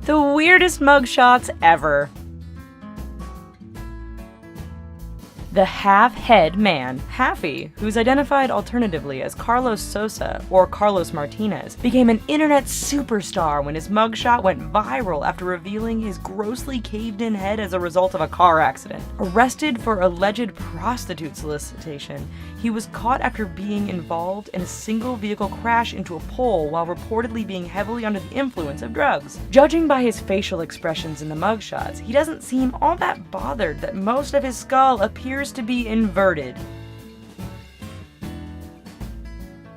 The weirdest mugshots ever. The half-head man, Halfy, who's identified alternatively as Carlos Sosa or Carlos Martinez, became an internet superstar when his mugshot went viral after revealing his grossly caved-in head as a result of a car accident. Arrested for alleged prostitute solicitation, he was caught after being involved in a single-vehicle crash into a pole while reportedly being heavily under the influence of drugs. Judging by his facial expressions in the mugshots, he doesn't seem all that bothered that most of his skull appears to be inverted.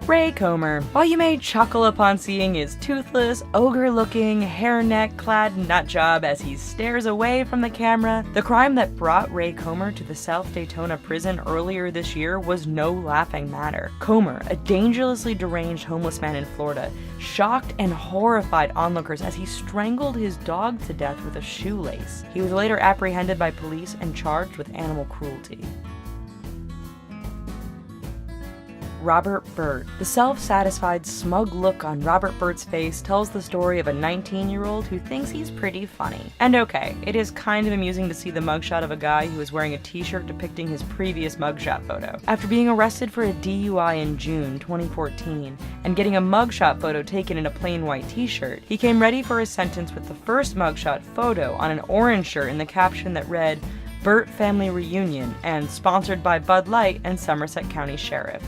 Ray Comer. While you may chuckle upon seeing his toothless, ogre-looking, hairnet-clad nutjob as he stares away from the camera, the crime that brought Ray Comer to the South Daytona prison earlier this year was no laughing matter. Comer, a dangerously deranged homeless man in Florida, shocked and horrified onlookers as he strangled his dog to death with a shoelace. He was later apprehended by police and charged with animal cruelty. Robert Burt. The self-satisfied, smug look on Robert Burt's face tells the story of a 19-year-old who thinks he's pretty funny. And okay, it is kind of amusing to see the mugshot of a guy who is wearing a t-shirt depicting his previous mugshot photo. After being arrested for a DUI in June 2014 and getting a mugshot photo taken in a plain white t-shirt, he came ready for his sentence with the first mugshot photo on an orange shirt in the caption that read, "Burt Family Reunion" and sponsored by Bud Light and Somerset County Sheriff.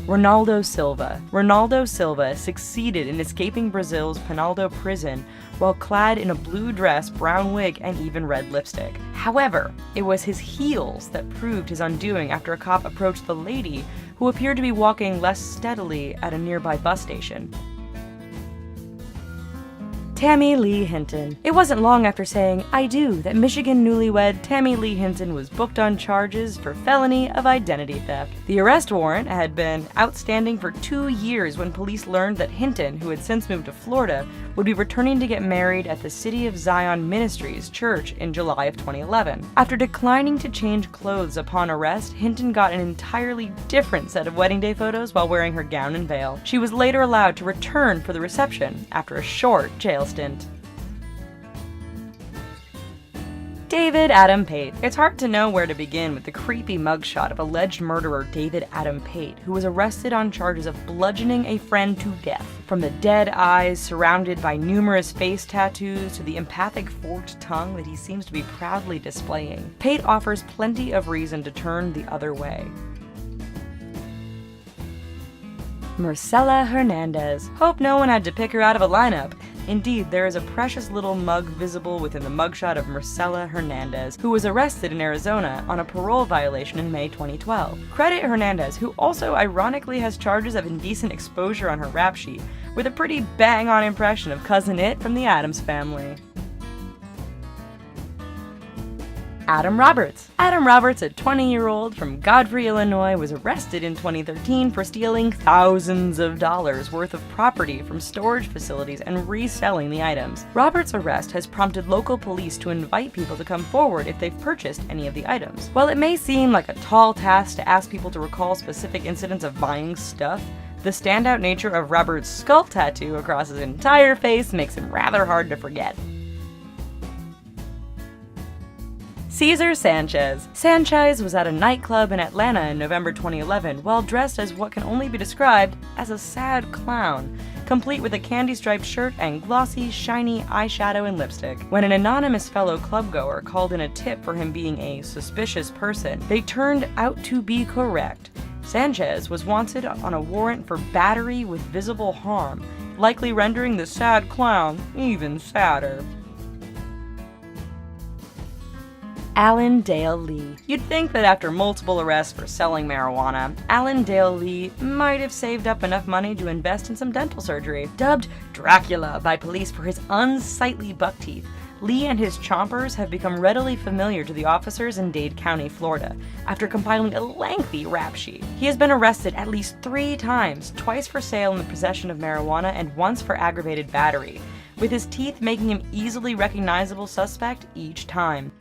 Ronaldo Silva. Ronaldo Silva succeeded in escaping Brazil's Penaldo prison while clad in a blue dress, brown wig, and even red lipstick. However, it was his heels that proved his undoing after a cop approached the lady, who appeared to be walking less steadily at a nearby bus station. Tammy Lee Hinton. It wasn't long after saying "I do" that Michigan newlywed Tammy Lee Hinton was booked on charges for felony of identity theft. The arrest warrant had been outstanding for 2 years when police learned that Hinton, who had since moved to Florida, would be returning to get married at the City of Zion Ministries church in July of 2011. After declining to change clothes upon arrest, Hinton got an entirely different set of wedding day photos while wearing her gown and veil. She was later allowed to return for the reception after a short jail stint. David Adam Pate. It's hard to know where to begin with the creepy mugshot of alleged murderer David Adam Pate, who was arrested on charges of bludgeoning a friend to death. From the dead eyes surrounded by numerous face tattoos to the empathic forked tongue that he seems to be proudly displaying, Pate offers plenty of reason to turn the other way. Marcela Hernandez. Hope no one had to pick her out of a lineup. Indeed, there is a precious little mug visible within the mugshot of Marcela Hernandez, who was arrested in Arizona on a parole violation in May 2012. Credit Hernandez, who also ironically has charges of indecent exposure on her rap sheet, with a pretty bang-on impression of Cousin It from the Addams Family. Adam Roberts. Adam Roberts, a 20-year-old from Godfrey, Illinois, was arrested in 2013 for stealing thousands of dollars worth of property from storage facilities and reselling the items. Roberts' arrest has prompted local police to invite people to come forward if they've purchased any of the items. While it may seem like a tall task to ask people to recall specific incidents of buying stuff, the standout nature of Roberts' skull tattoo across his entire face makes him rather hard to forget. Cesar Sanchez. Sanchez was at a nightclub in Atlanta in November 2011 while dressed as what can only be described as a sad clown, complete with a candy-striped shirt and glossy, shiny eyeshadow and lipstick. When an anonymous fellow clubgoer called in a tip for him being a suspicious person, they turned out to be correct. Sanchez was wanted on a warrant for battery with visible harm, likely rendering the sad clown even sadder. Alan Dale Lee. You'd think that after multiple arrests for selling marijuana, Alan Dale Lee might have saved up enough money to invest in some dental surgery. Dubbed Dracula by police for his unsightly buck teeth, Lee and his chompers have become readily familiar to the officers in Dade County, Florida, after compiling a lengthy rap sheet. He has been arrested at least 3 times, twice for sale in the possession of marijuana and once for aggravated battery, with his teeth making him easily recognizable suspect each time.